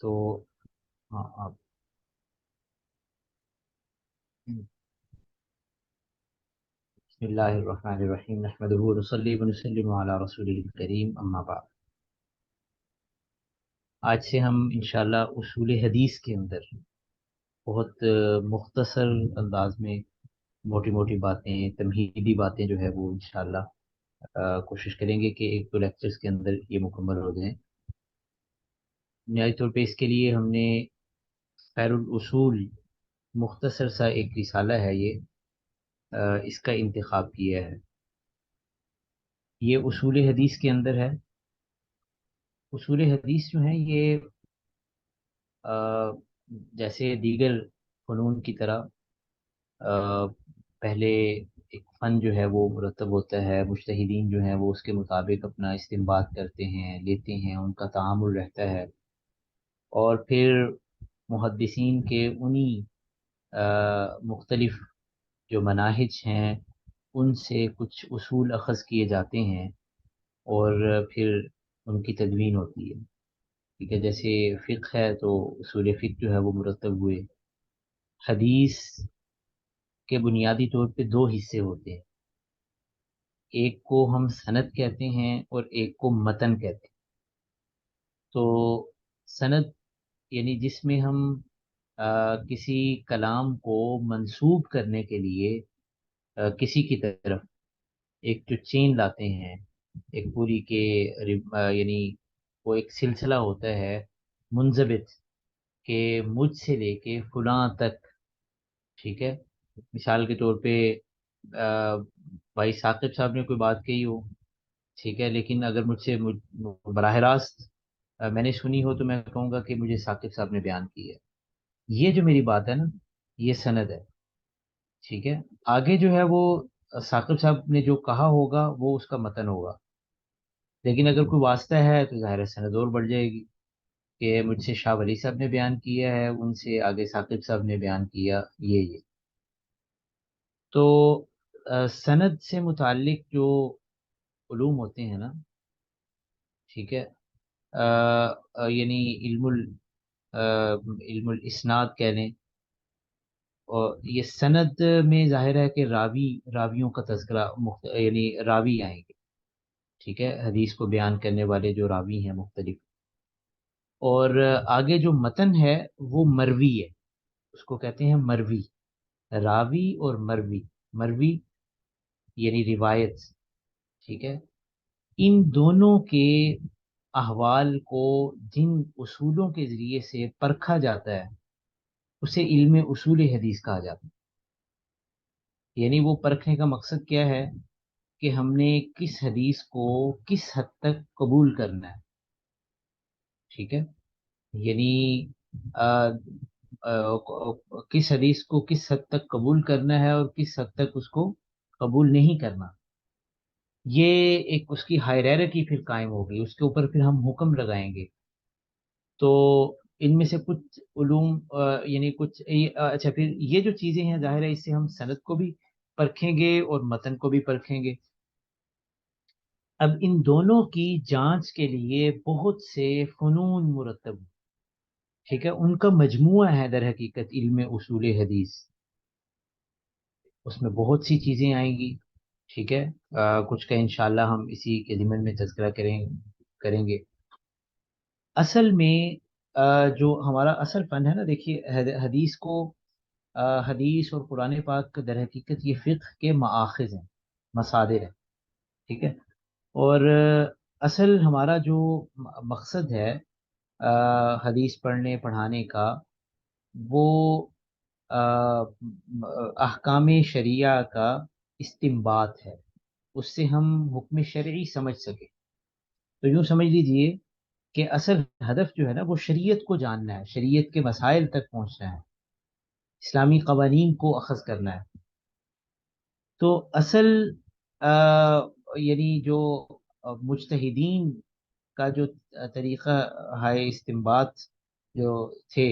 تو ہاں آپ بسم اللہ الرحمن الرحیم نحمدہ ونصلی ونسلم علی رسول الکریم اما بعد. آج سے ہم انشاءاللہ اصول حدیث کے اندر بہت مختصر انداز میں موٹی موٹی باتیں، تمہیدی باتیں جو ہے وہ انشاءاللہ کوشش کریں گے کہ ایک دو لیکچرز کے اندر یہ مکمل ہو جائیں. بنیادی طور پہ اس کے لیے ہم نے خیر الاصول مختصر سا ایک رسالہ ہے یہ، اس کا انتخاب کیا ہے. یہ اصول حدیث کے اندر ہے. اصول حدیث جو ہیں یہ آ، جیسے دیگر فنون کی طرح پہلے ایک فن جو ہے وہ مرتب ہوتا ہے، مجتہدین جو ہیں وہ اس کے مطابق اپنا استنباط کرتے ہیں، لیتے ہیں، ان کا تعامل رہتا ہے، اور پھر محدثین کے انہی مختلف جو مناہج ہیں ان سے کچھ اصول اخذ کیے جاتے ہیں اور پھر ان کی تدوین ہوتی ہے. ٹھیک ہے، جیسے فقہ ہے تو اصول فقہ جو ہے وہ مرتب ہوئے. حدیث کے بنیادی طور پہ دو حصے ہوتے ہیں، ایک کو ہم سند کہتے ہیں اور ایک کو متن کہتے ہیں. تو سند یعنی جس میں ہم کسی کلام کو منسوب کرنے کے لیے کسی کی طرف ایک جو چین لاتے ہیں، ایک پوری کے یعنی وہ ایک سلسلہ ہوتا ہے منضبط کہ مجھ سے لے کے فلاں تک. ٹھیک ہے، مثال کے طور پہ آ، بھائی ثاقب صاحب نے کوئی بات کہی ہو، ٹھیک ہے، لیکن اگر مجھ سے براہ راست میں نے سنی ہو تو میں کہوں گا کہ مجھے ثاقب صاحب نے بیان کی ہے. یہ جو میری بات ہے نا، یہ سند ہے. ٹھیک ہے، آگے جو ہے وہ ثاقب صاحب نے جو کہا ہوگا وہ اس کا متن ہوگا. لیکن اگر کوئی واسطہ ہے تو ظاہر ہے سند اور بڑھ جائے گی کہ مجھ سے شاہ ولی صاحب نے بیان کیا ہے، ان سے آگے ثاقب صاحب نے بیان کیا. یہ تو سند سے متعلق جو علوم ہوتے ہیں نا، ٹھیک ہے، یعنی علم الاسناد کہہ لیں. اور یہ سند میں ظاہر ہے کہ راویوں کا تذکرہ یعنی راوی آئیں گے. ٹھیک ہے، حدیث کو بیان کرنے والے جو راوی ہیں مختلف. اور آگے جو متن ہے وہ مروی ہے، اس کو کہتے ہیں مروی. راوی اور مروی، مروی یعنی روایت. ٹھیک ہے، ان دونوں کے احوال کو جن اصولوں کے ذریعے سے پرکھا جاتا ہے اسے علم اصول حدیث کہا جاتا ہے. یعنی وہ پرکھنے کا مقصد کیا ہے کہ ہم نے کس حدیث کو کس حد تک قبول کرنا ہے. ٹھیک ہے، یعنی آ، کس حدیث کو کس حد تک قبول کرنا ہے اور کس حد تک اس کو قبول نہیں کرنا. یہ ایک اس کی ہائرارکی پھر قائم ہوگی، اس کے اوپر پھر ہم حکم لگائیں گے. تو ان میں سے کچھ علوم یعنی کچھ اچھا، پھر یہ جو چیزیں ہیں ظاہر ہے اس سے ہم سند کو بھی پرکھیں گے اور متن کو بھی پرکھیں گے. اب ان دونوں کی جانچ کے لیے بہت سے فنون مرتب ہیں. ٹھیک ہے، ان کا مجموعہ ہے در حقیقت علم اصول حدیث. اس میں بہت سی چیزیں آئیں گی. ٹھیک ہے، کچھ کا انشاءاللہ ہم اسی کے ضمن میں تذکرہ کریں گے. اصل میں جو ہمارا اصل فن ہے نا، دیکھیے حدیث کو حدیث اور قرآن پاک کا در حقیقت یہ فقہ کے مآخذ ہیں، مصادر ہیں. ٹھیک ہے، اور اصل ہمارا جو مقصد ہے حدیث پڑھنے پڑھانے کا، وہ آ، احکام شریعہ کا استنباط ہے، اس سے ہم حکم شرعی سمجھ سکیں. تو یوں سمجھ لیجئے کہ اصل ہدف جو ہے نا وہ شریعت کو جاننا ہے، شریعت کے مسائل تک پہنچنا ہے، اسلامی قوانین کو اخذ کرنا ہے. تو اصل آ، یعنی جو مجتہدین کا جو طریقہ ہے استنباط جو تھے،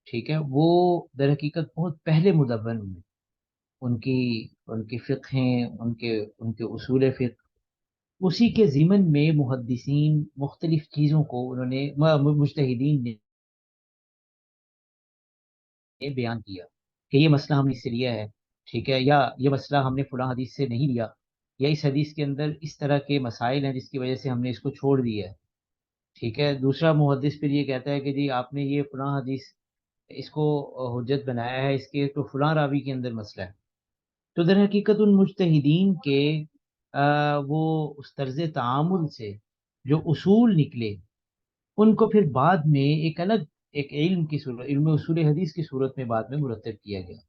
ٹھیک ہے، وہ در حقیقت بہت پہلے مدون ہوئے. ان کی فقہیں، ان کے اصول فقہ، اسی کے ضمن میں محدثین مختلف چیزوں کو انہوں نے مجتہدین نے بیان کیا کہ یہ مسئلہ ہم نے اس سے لیا ہے، ٹھیک ہے، یا یہ مسئلہ ہم نے فلاں حدیث سے نہیں لیا، یا اس حدیث کے اندر اس طرح کے مسائل ہیں جس کی وجہ سے ہم نے اس کو چھوڑ دیا ہے، ٹھیک ہے۔ دوسرا محدث پھر یہ کہتا ہے کہ جی آپ نے یہ فلاں حدیث اس کو حجت بنایا ہے، اس کے تو فلاں راوی کے اندر مسئلہ ہے۔ تو در حقیقت ان مجتہدین کے وہ اس طرز تعامل سے جو اصول نکلے، ان کو پھر بعد میں ایک الگ ایک علم کی صورت، علم اصول حدیث کی صورت میں بعد میں مرتب کیا گیا۔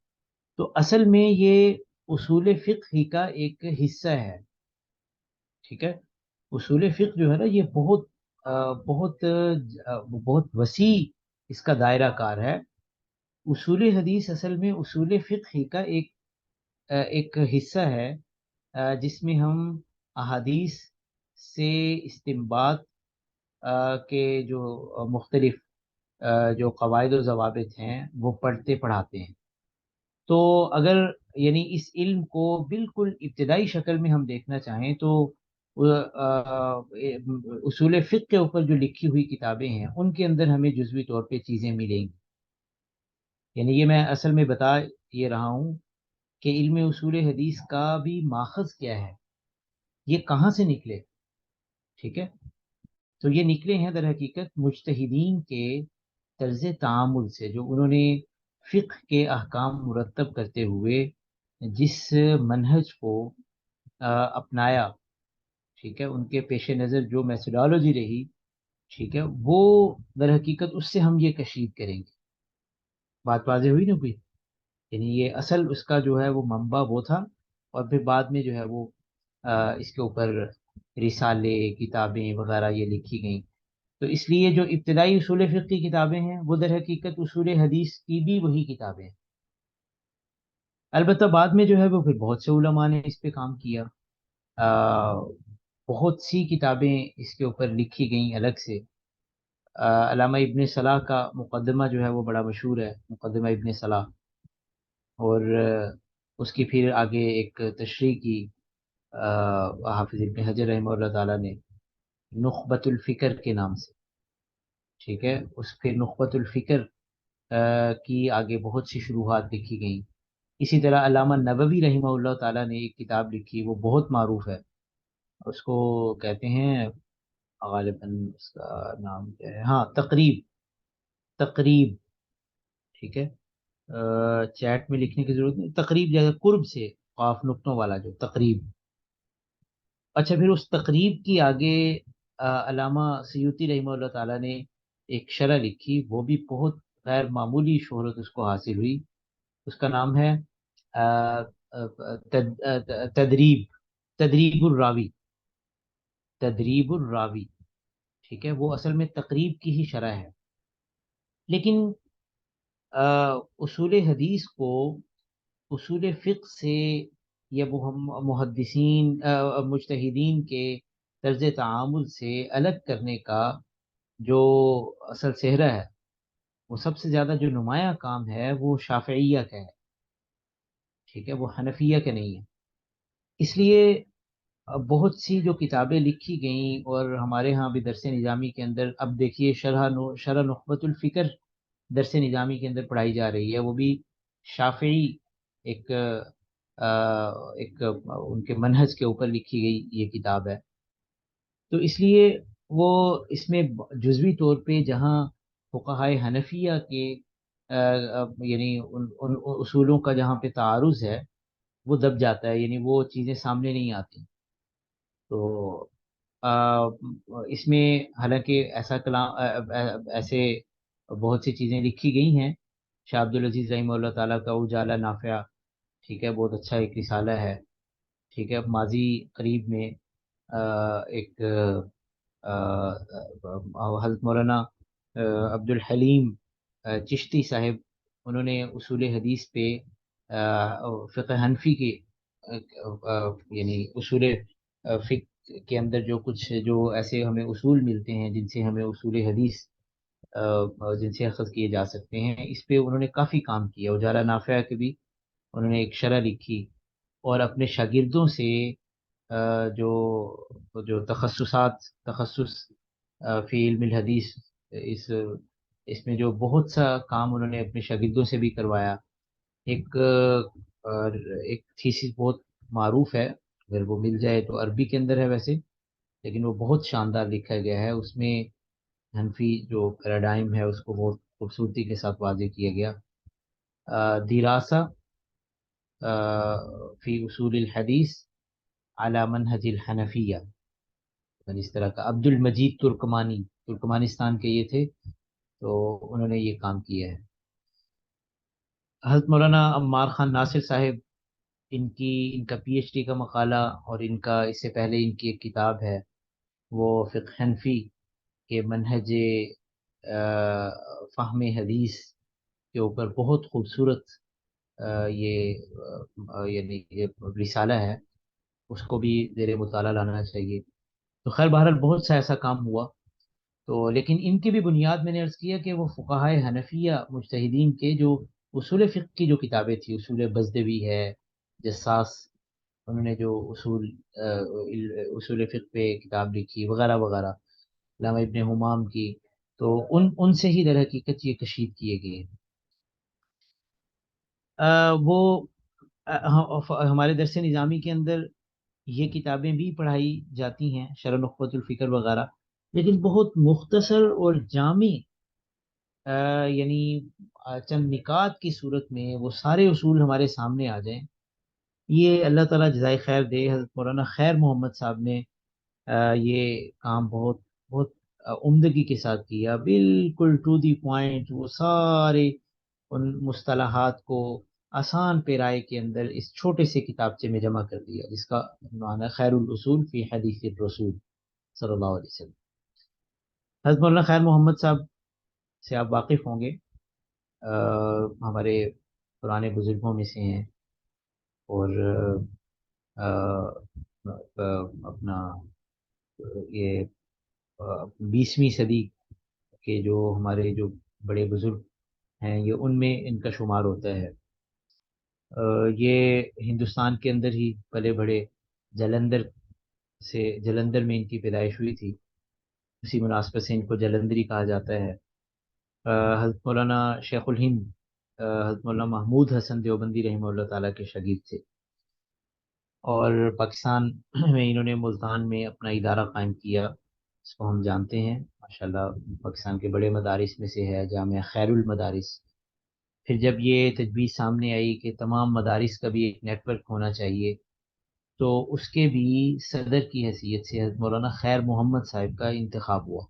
تو اصل میں یہ اصول فقہ ہی کا ایک حصہ ہے، ٹھیک ہے۔ اصول فقہ جو ہے نا یہ بہت بہت وسیع اس کا دائرہ کار ہے۔ اصول حدیث اصل میں اصول فقہ ہی کا ایک حصہ ہے، جس میں ہم احادیث سے استنباط کے جو مختلف جو قواعد و ضوابط ہیں وہ پڑھتے پڑھاتے ہیں۔ تو اگر یعنی اس علم کو بالکل ابتدائی شکل میں ہم دیکھنا چاہیں تو اصول فقہ کے اوپر جو لکھی ہوئی کتابیں ہیں ان کے اندر ہمیں جزوی طور پہ چیزیں ملیں گی۔ یعنی یہ میں اصل میں بتا یہ رہا ہوں کہ علم اصول حدیث کا بھی ماخذ کیا ہے، یہ کہاں سے نکلے، ٹھیک ہے۔ تو یہ نکلے ہیں در حقیقت مجتہدین کے طرز تعامل سے، جو انہوں نے فقہ کے احکام مرتب کرتے ہوئے جس منہج کو اپنایا، ٹھیک ہے، ان کے پیش نظر جو میتھڈالوجی رہی، ٹھیک ہے، وہ در حقیقت اس سے ہم یہ کشید کریں گے۔ بات واضح ہوئی نا کوئی؟ یعنی یہ اصل اس کا جو ہے وہ منبع وہ تھا، اور پھر بعد میں جو ہے وہ اس کے اوپر رسالے کتابیں وغیرہ یہ لکھی گئیں۔ تو اس لیے جو ابتدائی اصول فقہ کی کتابیں ہیں وہ در حقیقت اصول حدیث کی بھی وہی کتابیں ہیں۔ البتہ بعد میں جو ہے وہ پھر بہت سے علماء نے اس پہ کام کیا، آ، بہت سی کتابیں اس کے اوپر لکھی گئیں الگ سے۔ علامہ ابن صلاح کا مقدمہ جو ہے وہ بڑا مشہور ہے، مقدمہ ابن صلاح، اور اس کی پھر آگے ایک تشریح کی حافظ ابن حجر رحمہ اللہ تعالیٰ نے نخبۃ الفکر کے نام سے، ٹھیک ہے۔ اس پھر نخبۃ الفکر کی آگے بہت سی شروحات لکھی گئیں۔ اسی طرح علامہ نووی رحمہ اللہ تعالیٰ نے ایک کتاب لکھی، وہ بہت معروف ہے، اس کو کہتے ہیں غالباً اس کا نام کیا ہے، ہاں تقریب، تقریب، ٹھیک ہے۔ چیٹ میں لکھنے کی ضرورت نہیں، تقریب جیسے قرب سے قاف نقطوں والا جو تقریب۔ اچھا پھر اس تقریب کی آگے علامہ سیوطی رحمہ اللہ تعالیٰ نے ایک شرح لکھی، وہ بھی بہت غیر معمولی شہرت اس کو حاصل ہوئی۔ اس کا نام ہے آ، آ، تدریب، تدریب الراوی، تدریب الراوی، ٹھیک ہے۔ وہ اصل میں تقریب کی ہی شرح ہے، لیکن اصول حدیث کو اصول فقہ سے یا محدثین مجتہدین کے طرز تعامل سے الگ کرنے کا جو اصل صحرا ہے، وہ سب سے زیادہ جو نمایاں کام ہے وہ شافعیہ کا ہے، ٹھیک ہے، وہ حنفیہ کا نہیں ہے۔ اس لیے بہت سی جو کتابیں لکھی گئیں، اور ہمارے ہاں بھی درس نظامی کے اندر اب دیکھیے شرح نخبۃ الفکر درس نظامی کے اندر پڑھائی جا رہی ہے، وہ بھی شافعی ایک ایک ان کے منہج کے اوپر لکھی گئی یہ کتاب ہے۔ تو اس لیے وہ اس میں جزوی طور پہ جہاں فقہائے حنفیہ کے یعنی ان اصولوں کا جہاں پہ تعارض ہے وہ دب جاتا ہے، یعنی وہ چیزیں سامنے نہیں آتی۔ تو آ، اس میں حالانکہ ایسا کلام ایسے بہت سی چیزیں لکھی گئی ہیں۔ شاہ عبد العزیز رحمہ اللہ تعالیٰ کا اجالا نافعہ، ٹھیک ہے، بہت اچھا ایک رسالہ ہے، ٹھیک ہے۔ اب ماضی قریب میں ایک حضرت مولانا عبد الحلیم چشتی صاحب، انہوں نے اصول حدیث پہ فقہ حنفی کے یعنی اصول فقہ کے اندر جو کچھ جو ایسے ہمیں اصول ملتے ہیں جن سے ہمیں اصول حدیث جن سے اخذ کیے جا سکتے ہیں، اس پہ انہوں نے کافی کام کیا۔ اجالا نافعہ کے بھی انہوں نے ایک شرح لکھی، اور اپنے شاگردوں سے جو جو تخصص فی علم الحدیث اس اس میں جو بہت سا کام انہوں نے اپنے شاگردوں سے بھی کروایا. ایک ایک تھیسس بہت معروف ہے، اگر وہ مل جائے تو عربی کے اندر ہے ویسے، لیکن وہ بہت شاندار لکھا گیا ہے. اس میں حنفی جو پیراڈائم ہے اس کو بہت خوبصورتی کے ساتھ واضح کیا گیا. دراسہ فی اصول الحدیث علی منہج الحنفیہ، اس طرح کا. عبد المجید ترکمانی، ترکمانستان کے یہ تھے، تو انہوں نے یہ کام کیا ہے. حضرت مولانا عمار خان ناصر صاحب، ان کا پی ایچ ڈی کا مقالہ، اور ان کا اس سے پہلے ان کی ایک کتاب ہے وہ فقہ حنفی کے منہج فہم حدیث کے اوپر بہت خوبصورت یہ یعنی یہ رسالہ ہے، اس کو بھی زیر مطالعہ لانا چاہیے. تو خیر بہرحال بہت سا ایسا کام ہوا. تو لیکن ان کی بھی بنیاد میں نے عرض کیا کہ وہ فقہائے حنفیہ مجتہدین کے جو اصول فقہ کی جو کتابیں تھیں، اصول بزدوی ہے، جساس، انہوں نے جو اصول فقہ پہ کتاب لکھی وغیرہ وغیرہ، علامہ ابن حمام کی، تو ان سے ہی در حقیقت یہ کشید کیے گئے ہیں. وہ ہمارے درس نظامی کے اندر یہ کتابیں بھی پڑھائی جاتی ہیں، شرح نخبۃ الفکر وغیرہ، لیکن بہت مختصر اور جامع، یعنی چند نکات کی صورت میں وہ سارے اصول ہمارے سامنے آ جائیں. یہ اللہ تعالیٰ جزائے خیر دے، حضرت مولانا خیر محمد صاحب نے یہ کام بہت بہت عمدگی کے ساتھ کیا، بالکل ٹو دی پوائنٹ. وہ سارے ان مصطلحات کو آسان پیرائے کے اندر اس چھوٹے سے کتابچے میں جمع کر دیا، جس کا عنوان ہے خیر الاصول فی حدیث الرسول صلی اللہ علیہ وسلم. حضرت مولانا خیر محمد صاحب سے آپ واقف ہوں گے، ہمارے پرانے بزرگوں میں سے ہیں، اور اپنا یہ 20ویں صدی کے جو ہمارے جو بڑے بزرگ ہیں، یہ ان میں ان کا شمار ہوتا ہے. یہ ہندوستان کے اندر ہی پلے بڑے، جلندر جلندر میں ان کی پیدائش ہوئی تھی، اسی مناسبت سے ان کو جلندری کہا جاتا ہے. حضرت مولانا شیخ الہند حضرت مولانا محمود حسن دیوبندی رحمہ اللہ تعالیٰ کے شاگرد تھے، اور پاکستان میں انہوں نے ملتان میں اپنا ادارہ قائم کیا، اس کو ہم جانتے ہیں ماشاءاللہ، پاکستان کے بڑے مدارس میں سے ہے جامعہ خیر المدارس. پھر جب یہ تجویز سامنے آئی کہ تمام مدارس کا بھی ایک نیٹ ورک ہونا چاہیے، تو اس کے بھی صدر کی حیثیت سے حضرت مولانا خیر محمد صاحب کا انتخاب ہوا.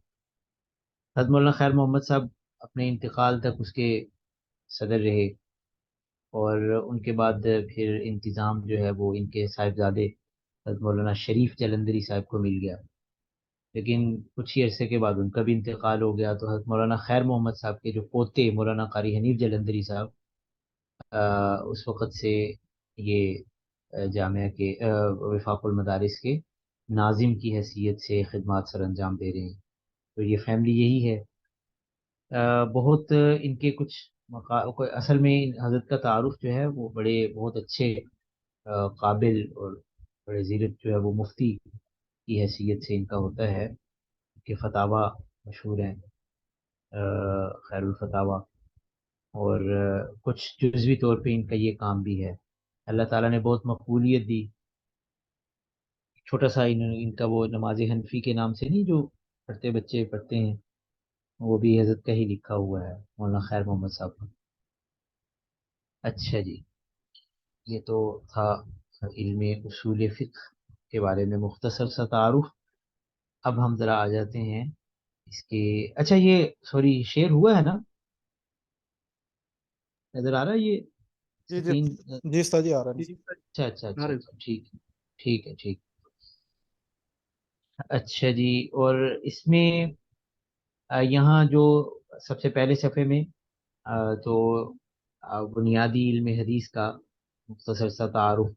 حضرت مولانا خیر محمد صاحب اپنے انتقال تک اس کے صدر رہے، اور ان کے بعد پھر انتظام جو ہے وہ ان کے صاحبزادے حضرت مولانا شریف جلندری صاحب کو مل گیا. لیکن کچھ ہی عرصے کے بعد ان کا بھی انتقال ہو گیا، تو حضرت مولانا خیر محمد صاحب کے جو پوتے مولانا قاری حنیف جلندری صاحب، اس وقت سے یہ جامعہ کے وفاق المدارس کے ناظم کی حیثیت سے خدمات سر انجام دے رہے ہیں. تو یہ فیملی یہی ہے. بہت ان کے کچھ اصل میں حضرت کا تعارف جو ہے وہ بڑے بہت اچھے قابل اور بڑے زیرت جو ہے وہ مفتی کی حیثیت سے ان کا ہوتا ہے، کہ فتاوی مشہور ہیں، خیر الفتاوی، اور کچھ جزوی طور پہ ان کا یہ کام بھی ہے. اللہ تعالیٰ نے بہت مقبولیت دی. چھوٹا سا ان کا وہ نماز حنفی کے نام سے نہیں جو پڑھتے بچے پڑھتے ہیں، وہ بھی حضرت کا ہی لکھا ہوا ہے، مولانا خیر محمد صاحب کا. اچھا جی، یہ تو تھا علم اصول فقہ کے بارے میں مختصر سا تعارف. اب ہم ذرا آ جاتے ہیں اس کے. اچھا یہ سوری شیئر ہوا ہے نا، نظر آ رہا ہے یہ جی جی سکرین؟ جی استاد جی آ رہا ہے. اچھا اچھا آ اچھا رہے اچھا، ٹھیک ہے ٹھیک ہے ٹھیک. اچھا جی، اور اس میں یہاں جو سب سے پہلے صفحے میں تو بنیادی علم حدیث کا مختصر سا تعارف.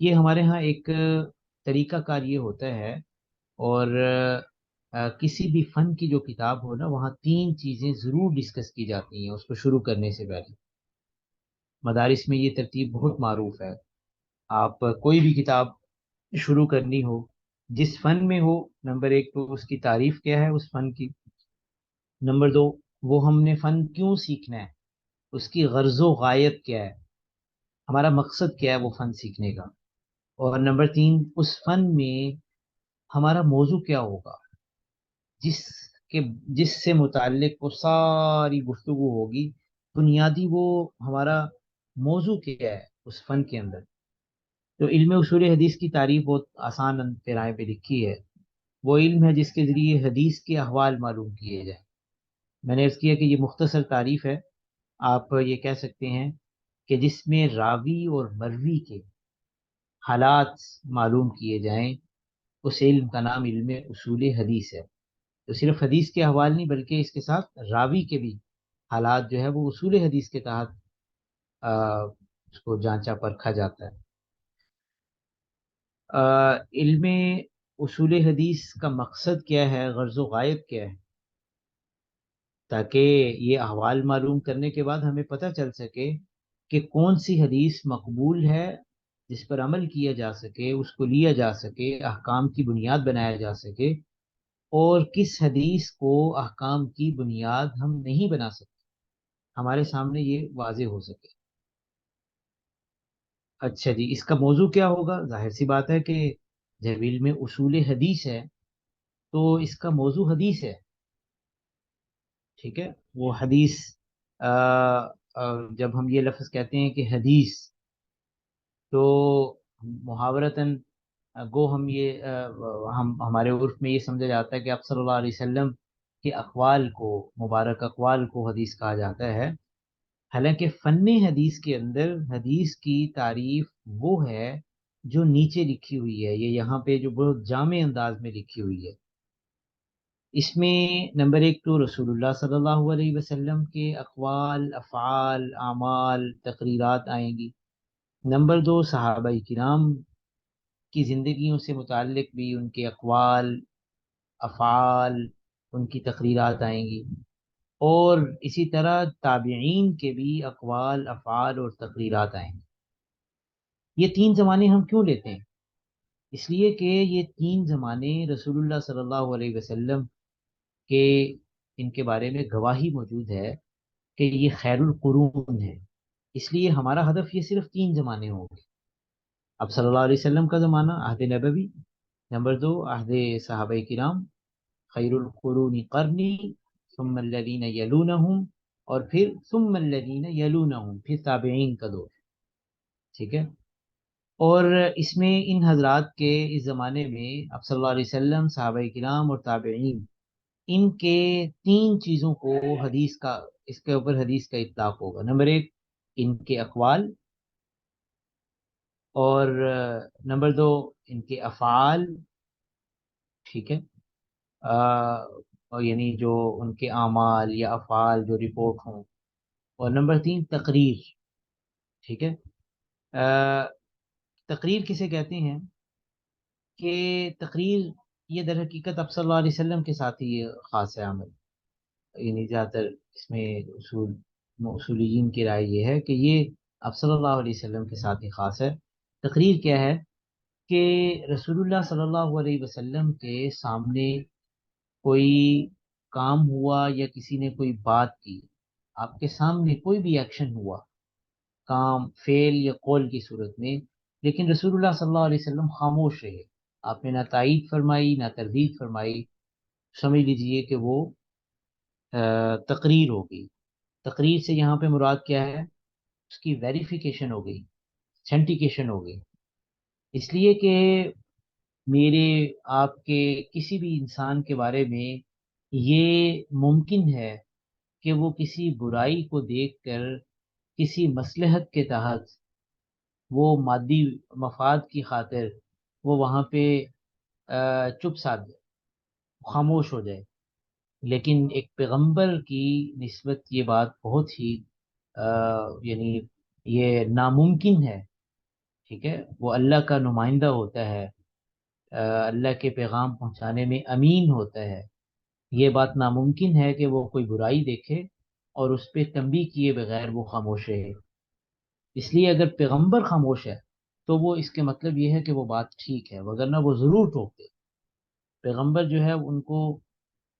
یہ ہمارے ہاں ایک طریقہ کار یہ ہوتا ہے، اور کسی بھی فن کی جو کتاب ہو نا، وہاں 3 چیزیں ضرور ڈسکس کی جاتی ہیں اس کو شروع کرنے سے پہلے. مدارس میں یہ ترتیب بہت معروف ہے. آپ کوئی بھی کتاب شروع کرنی ہو، جس فن میں ہو، نمبر 1 تو اس کی تعریف کیا ہے اس فن کی، نمبر 2 وہ ہم نے فن کیوں سیکھنا ہے، اس کی غرض و غایت کیا ہے، ہمارا مقصد کیا ہے وہ فن سیکھنے کا، اور نمبر 3 اس فن میں ہمارا موضوع کیا ہوگا، جس کے جس سے متعلق وہ ساری گفتگو ہوگی، بنیادی وہ ہمارا موضوع کیا ہے اس فن کے اندر۔ تو علم اصول حدیث کی تعریف بہت آسان پیرائے پہ لکھی ہے، وہ علم ہے جس کے ذریعے حدیث کے احوال معلوم کیے جائیں۔ میں نے عرض کیا کہ یہ مختصر تعریف ہے، آپ یہ کہہ سکتے ہیں کہ جس میں راوی اور مروی کے حالات معلوم کیے جائیں، اس علم کا نام علم اصول حدیث ہے۔ تو صرف حدیث کے احوال نہیں بلکہ اس کے ساتھ راوی کے بھی حالات جو ہے وہ اصول حدیث کے تحت آ، اس کو جانچا پرکھا جاتا ہے۔ علم اصول حدیث کا مقصد کیا ہے، غرض و غایت کیا ہے، تاکہ یہ احوال معلوم کرنے کے بعد ہمیں پتہ چل سکے کہ کون سی حدیث مقبول ہے، جس پر عمل کیا جا سکے، اس کو لیا جا سکے، احکام کی بنیاد بنایا جا سکے، اور کس حدیث کو احکام کی بنیاد ہم نہیں بنا سکتے، ہمارے سامنے یہ واضح ہو سکے۔ اچھا جی، اس کا موضوع کیا ہوگا؟ ظاہر سی بات ہے کہ جب علم اصول حدیث ہے تو اس کا موضوع حدیث ہے، ٹھیک ہے؟ وہ حدیث آ، جب ہم یہ لفظ کہتے ہیں کہ حدیث، تو محاورتاً گو ہم یہ ہمارے عرف میں یہ سمجھا جاتا ہے کہ آپ صلی اللہ علیہ وسلم کے اقوال کو، مبارک اقوال کو حدیث کہا جاتا ہے۔ حالانکہ فن حدیث کے اندر حدیث کی تعریف وہ ہے جو نیچے لکھی ہوئی ہے، یہ یہاں پہ جو بہت جامع انداز میں لکھی ہوئی ہے۔ اس میں نمبر 1 تو رسول اللہ صلی اللہ علیہ وسلم کے اقوال، افعال، اعمال، تقریرات آئیں گی۔ نمبر 2 صحابہ کرام کی زندگیوں سے متعلق بھی ان کے اقوال، افعال، ان کی تقریرات آئیں گی، اور اسی طرح تابعین کے بھی اقوال، افعال اور تقریرات آئیں گی۔ یہ 3 زمانے ہم کیوں لیتے ہیں؟ اس لیے کہ یہ 3 زمانے رسول اللہ صلی اللہ علیہ وسلم کے ان کے بارے میں گواہی موجود ہے کہ یہ خیر القرون ہے۔ اس لیے ہمارا ہدف یہ صرف 3 زمانے ہوں گے: اب صلی اللہ علیہ وسلم کا زمانہ، عہد نبوی، نمبر 2 عہد صحابہ کرام، خیر القرون قرنی، ثم الذین یلونہم، اور پھر ثم الذین یلونہم، پھر تابعین کا دور، ٹھیک ہے؟ اور اس میں ان حضرات کے اس زمانے میں اب صلی اللہ علیہ وسلم، صحابہ کرام اور تابعین، ان کے 3 چیزوں کو حدیث کا، اس کے اوپر حدیث کا اطلاق ہوگا۔ نمبر 1 ان کے اقوال، اور نمبر 2 ان کے افعال، ٹھیک ہے؟ اور یعنی جو ان کے اعمال یا افعال جو رپورٹ ہوں، اور نمبر 3 تقریر، ٹھیک ہے؟ آ، تقریر کسے کہتے ہیں؟ کہ تقریر یہ در حقیقت اب صلی اللہ علیہ وسلم کے ساتھ ہی یہ خاص ہے عمل، یعنی زیادہ تر اس میں اصولیین کی رائے یہ ہے کہ یہ اب صلی اللہ علیہ وسلم کے ساتھ ہی خاص ہے۔ تقریر کیا ہے؟ کہ رسول اللہ صلی اللہ علیہ وسلم کے سامنے کوئی کام ہوا یا کسی نے کوئی بات کی، آپ کے سامنے کوئی بھی ایکشن ہوا، کام، فعل یا قول کی صورت میں، لیکن رسول اللہ صلی اللہ علیہ وسلم خاموش رہے، آپ نے نہ تائید فرمائی نہ تردید فرمائی، سمجھ لیجئے کہ وہ تقریر ہو گئی۔ تقریر سے یہاں پہ مراد کیا ہے؟ اس کی ویریفیکیشن ہو گئی، سینٹیکیشن ہو گئی۔ اس لیے کہ میرے، آپ کے، کسی بھی انسان کے بارے میں یہ ممکن ہے کہ وہ کسی برائی کو دیکھ کر کسی مصلحت کے تحت، وہ مادی مفاد کی خاطر وہ وہاں پہ چپ سادھ جائے، خاموش ہو جائے۔ لیکن ایک پیغمبر کی نسبت یہ بات بہت ہی یعنی یہ ناممکن ہے، ٹھیک ہے؟ وہ اللہ کا نمائندہ ہوتا ہے، اللہ کے پیغام پہنچانے میں امین ہوتا ہے، یہ بات ناممکن ہے کہ وہ کوئی برائی دیکھے اور اس پہ تنبیہ کیے بغیر وہ خاموش رہے۔ اس لیے اگر پیغمبر خاموش ہے تو وہ اس کے مطلب یہ ہے کہ وہ بات ٹھیک ہے، وگرنہ وہ ضرور ٹوکتے۔ پیغمبر جو ہے ان کو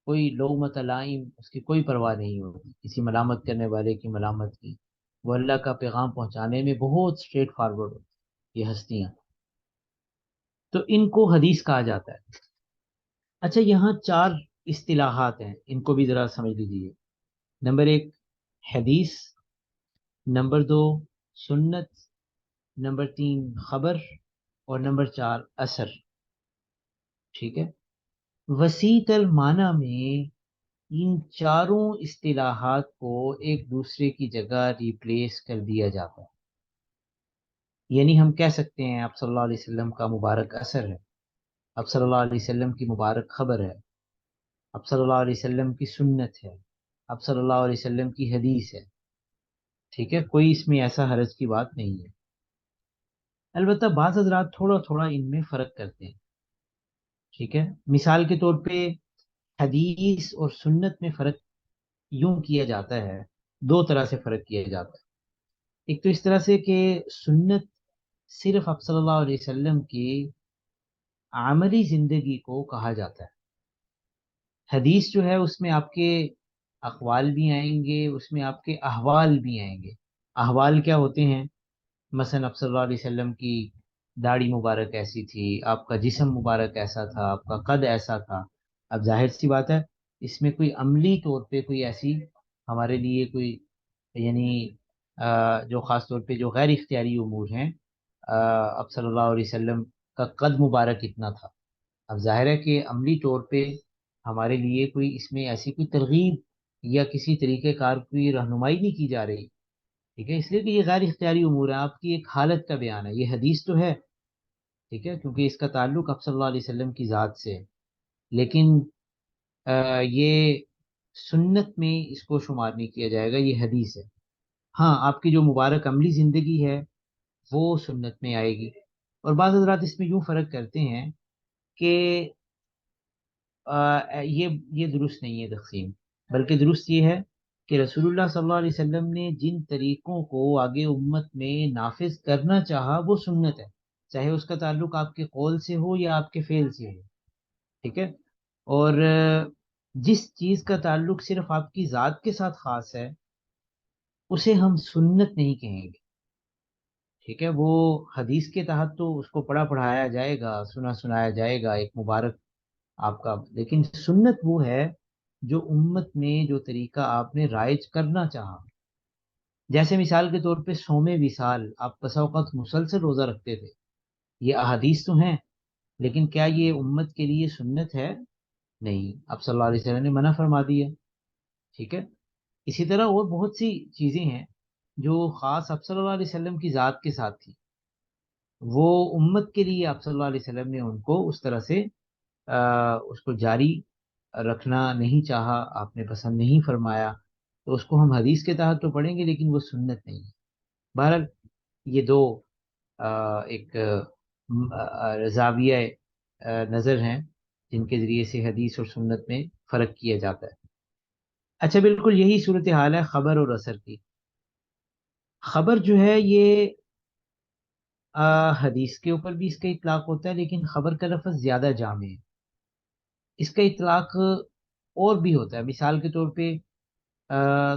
کوئی لومۃ لائم اس کی کوئی پرواہ نہیں ہوتی کسی ملامت کرنے والے کی ملامت کی. وہ اللہ کا پیغام پہنچانے میں بہت اسٹریٹ فارورڈ ہوتی یہ ہستیاں. تو ان کو حدیث کہا جاتا ہے. اچھا یہاں 4 اصطلاحات ہیں، ان کو بھی ذرا سمجھ لیجیے. نمبر 1 حدیث، نمبر 2 سنت، نمبر 3 خبر، اور نمبر 4 اثر. ٹھیک ہے. وسیع تر معنی میں ان چاروں اصطلاحات کو ایک دوسرے کی جگہ ریپلیس کر دیا جاتا ہے. یعنی ہم کہہ سکتے ہیں آپ صلی اللہ علیہ وسلم کا مبارک اثر ہے، آپ صلی اللہ علیہ وسلم کی مبارک خبر ہے، آپ صلی اللہ علیہ وسلم کی سنت ہے، آپ صلی اللہ علیہ وسلم کی حدیث ہے. ٹھیک ہے، کوئی اس میں ایسا حرج کی بات نہیں ہے. البتہ بعض حضرات تھوڑا تھوڑا ان میں فرق کرتے ہیں. ٹھیک ہے، مثال کے طور پہ حدیث اور سنت میں فرق یوں کیا جاتا ہے، 2 طرح سے فرق کیا جاتا ہے. ایک تو اس طرح سے کہ سنت صرف آپ صلی اللہ علیہ وسلم کی عملی زندگی کو کہا جاتا ہے. حدیث جو ہے اس میں آپ کے اقوال بھی آئیں گے، اس میں آپ کے احوال بھی آئیں گے. احوال کیا ہوتے ہیں؟ مثلا آپ صلی اللہ علیہ وسلم کی داڑھی مبارک ایسی تھی، آپ کا جسم مبارک ایسا تھا، آپ کا قد ایسا تھا. اب ظاہر سی بات ہے اس میں کوئی عملی طور پہ کوئی ایسی ہمارے لیے کوئی یعنی جو خاص طور پہ جو غیر اختیاری امور ہیں، اب صلی اللہ علیہ وسلم کا قد مبارک اتنا تھا. اب ظاہر ہے کہ عملی طور پہ ہمارے لیے کوئی اس میں ایسی کوئی ترغیب یا کسی طریقہ کار کی رہنمائی نہیں کی جا رہی. ٹھیک ہے، اس لیے کہ یہ غیر اختیاری امور ہے، آپ کی ایک حالت کا بیان ہے. یہ حدیث تو ہے، ٹھیک ہے، کیونکہ اس کا تعلق آپ صلی اللہ علیہ وسلم کی ذات سے ہے. لیکن یہ سنت میں اس کو شمار نہیں کیا جائے گا، یہ حدیث ہے. ہاں آپ کی جو مبارک عملی زندگی ہے وہ سنت میں آئے گی. اور بعض حضرات اس میں یوں فرق کرتے ہیں کہ یہ درست نہیں ہے تقسیم، بلکہ درست یہ ہے کہ رسول اللہ صلی اللہ علیہ وسلم نے جن طریقوں کو آگے امت میں نافذ کرنا چاہا وہ سنت ہے، چاہے اس کا تعلق آپ کے قول سے ہو یا آپ کے فعل سے ہو. ٹھیک ہے. اور جس چیز کا تعلق صرف آپ کی ذات کے ساتھ خاص ہے اسے ہم سنت نہیں کہیں گے. ٹھیک ہے، وہ حدیث کے تحت تو اس کو پڑھا پڑھایا جائے گا، سنا سنایا جائے گا، ایک مبارک آپ کا. لیکن سنت وہ ہے جو امت میں جو طریقہ آپ نے رائج کرنا چاہا. جیسے مثال کے طور پہ صوم وصال، آپ بسا اوقات مسلسل روزہ رکھتے تھے، یہ احادیث تو ہیں، لیکن کیا یہ امت کے لیے سنت ہے؟ نہیں، آپ صلی اللہ علیہ وسلم نے منع فرما دیا. ٹھیک ہے. اسی طرح اور بہت سی چیزیں ہیں جو خاص آپ صلی اللہ علیہ وسلم کی ذات کے ساتھ تھی، وہ امت کے لیے آپ صلی اللہ علیہ وسلم نے ان کو اس طرح سے اس کو جاری رکھنا نہیں چاہا، آپ نے پسند نہیں فرمایا. تو اس کو ہم حدیث کے تحت تو پڑھیں گے لیکن وہ سنت نہیں ہے. بہرحال یہ دو ایک زاویہ نظر ہیں جن کے ذریعے سے حدیث اور سنت میں فرق کیا جاتا ہے. اچھا بالکل یہی صورتحال ہے خبر اور اثر کی. خبر جو ہے یہ حدیث کے اوپر بھی اس کا اطلاق ہوتا ہے، لیکن خبر کا لفظ زیادہ جامع ہے. اس کا اطلاق اور بھی ہوتا ہے. مثال کے طور پہ آ،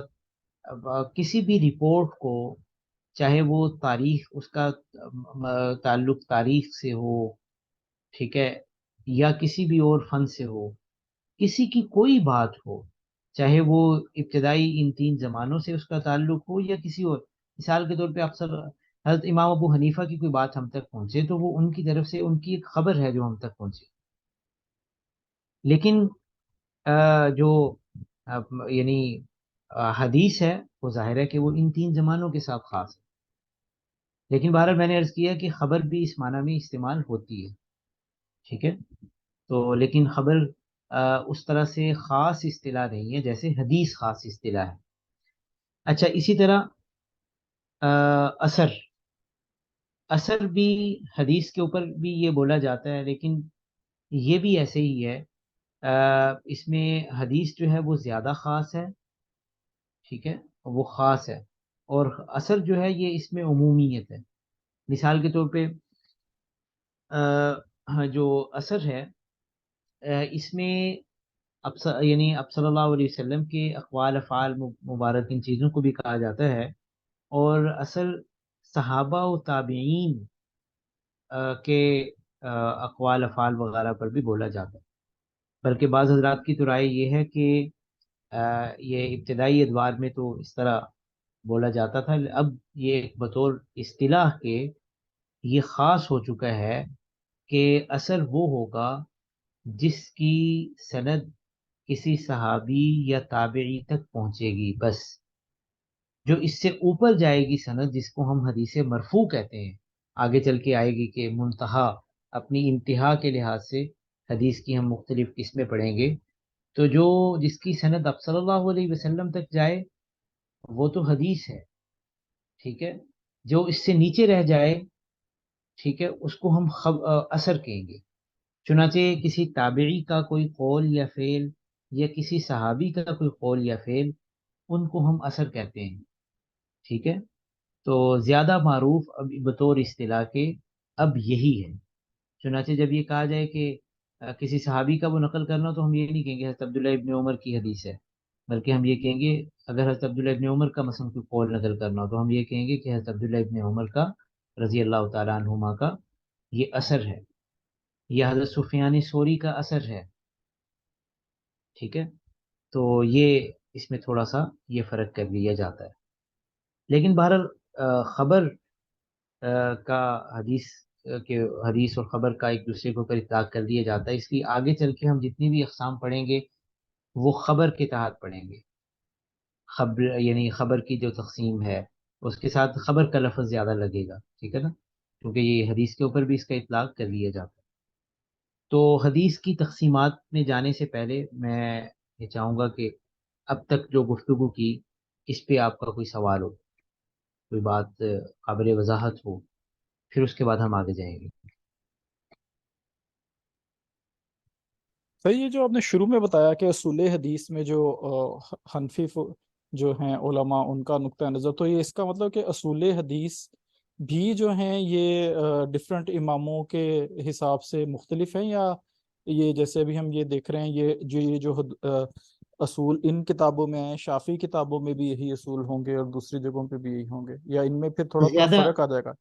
کسی بھی رپورٹ کو، چاہے وہ تاریخ اس کا تعلق تاریخ سے ہو، ٹھیک ہے، یا کسی بھی اور فن سے ہو، کسی کی کوئی بات ہو، چاہے وہ ابتدائی ان 3 زمانوں سے اس کا تعلق ہو یا کسی اور. مثال کے طور پہ اکثر حضرت امام ابو حنیفہ کی کوئی بات ہم تک پہنچے تو وہ ان کی طرف سے ان کی ایک خبر ہے جو ہم تک پہنچے. لیکن جو یعنی حدیث ہے وہ ظاہر ہے کہ وہ ان 3 زمانوں کے ساتھ خاص ہے. لیکن بہرحال میں نے عرض کیا کہ خبر بھی اس معنی میں استعمال ہوتی ہے. ٹھیک ہے. تو لیکن خبر اس طرح سے خاص اصطلاح نہیں ہے جیسے حدیث خاص اصطلاح ہے. اچھا اسی طرح اثر، اثر بھی حدیث کے اوپر بھی یہ بولا جاتا ہے، لیکن یہ بھی ایسے ہی ہے. اس میں حدیث جو ہے وہ زیادہ خاص ہے، ٹھیک ہے، وہ خاص ہے. اور اثر جو ہے یہ اس میں عمومیت ہے. مثال کے طور پہ جو اثر ہے اس میں یعنی اب صلی اللہ علیہ وسلم کے اقوال افعال مبارک ان چیزوں کو بھی کہا جاتا ہے، اور اصل صحابہ و تابعین کے اقوال افعال وغیرہ پر بھی بولا جاتا ہے۔ بلکہ بعض حضرات کی تو رائے یہ ہے کہ یہ ابتدائی ادوار میں تو اس طرح بولا جاتا تھا، اب یہ ایک بطور اصطلاح کے یہ خاص ہو چکا ہے کہ اثر وہ ہوگا جس کی سند کسی صحابی یا تابعی تک پہنچے گی بس۔ جو اس سے اوپر جائے گی سند، جس کو ہم حدیث مرفوع کہتے ہیں، آگے چل کے آئے گی کہ منتہا، اپنی انتہا کے لحاظ سے حدیث کی ہم مختلف قسمیں پڑھیں گے، تو جس کی سند اب صلی اللہ علیہ وسلم تک جائے وہ تو حدیث ہے، ٹھیک ہے۔ جو اس سے نیچے رہ جائے، ٹھیک ہے، اس کو ہم اثر کہیں گے۔ چنانچہ کسی تابعی کا کوئی قول یا فعل یا کسی صحابی کا کوئی قول یا فعل، ان کو ہم اثر کہتے ہیں، ٹھیک ہے۔ تو زیادہ معروف اب بطور اصطلاح کے اب یہی ہے۔ چنانچہ جب یہ کہا جائے کہ کسی صحابی کا وہ نقل کرنا، تو ہم یہ نہیں کہیں گے حضرت عبداللہ ابن عمر کی حدیث ہے، بلکہ ہم یہ کہیں گے اگر حضرت عبداللہ ابن عمر کا مثلا کوئی قول نقل کرنا ہو، تو ہم یہ کہیں گے کہ حضرت عبداللہ ابن عمر کا رضی اللہ تعالیٰ عنہما کا یہ اثر ہے، یا حضرت سفیان ثوری کا اثر ہے، ٹھیک ہے۔ تو یہ اس میں تھوڑا سا یہ فرق کر لیا جاتا ہے، لیکن بہرحال خبر کا حدیث کے حدیث اور خبر کا ایک دوسرے کے اوپر اطلاق کر دیا جاتا ہے، اس لیے آگے چل کے ہم جتنی بھی اقسام پڑھیں گے وہ خبر کے تحت پڑھیں گے۔ خبر یعنی خبر کی جو تقسیم ہے اس کے ساتھ خبر کا لفظ زیادہ لگے گا، ٹھیک ہے نا، کیونکہ یہ حدیث کے اوپر بھی اس کا اطلاق کر لیا جاتا ہے۔ تو حدیث کی تقسیمات میں جانے سے پہلے میں یہ چاہوں گا کہ اب تک جو گفتگو کی اس پہ آپ کا کوئی سوال ہو، کوئی بات قابل وضاحت ہو، پھر اس کے بعد ہم آگے جائیں گے۔ صحیح ہے جو آپ نے شروع میں بتایا کہ اصول حدیث میں جو حنفی جو ہیں علماء ان کا نقطہ نظر، تو یہ اس کا مطلب کہ اصول حدیث بھی جو ہیں یہ ڈفرینٹ اماموں کے حساب سے مختلف ہیں، یا یہ جیسے ابھی ہم یہ دیکھ رہے ہیں یہ جو اصول ان کتابوں میں ہیں، شافی کتابوں میں بھی یہی اصول ہوں گے اور دوسری جگہوں پہ بھی یہی ہوں گے، یا ان میں پھر تھوڑا تھوڑا زیادہ فرق آ جائے گا؟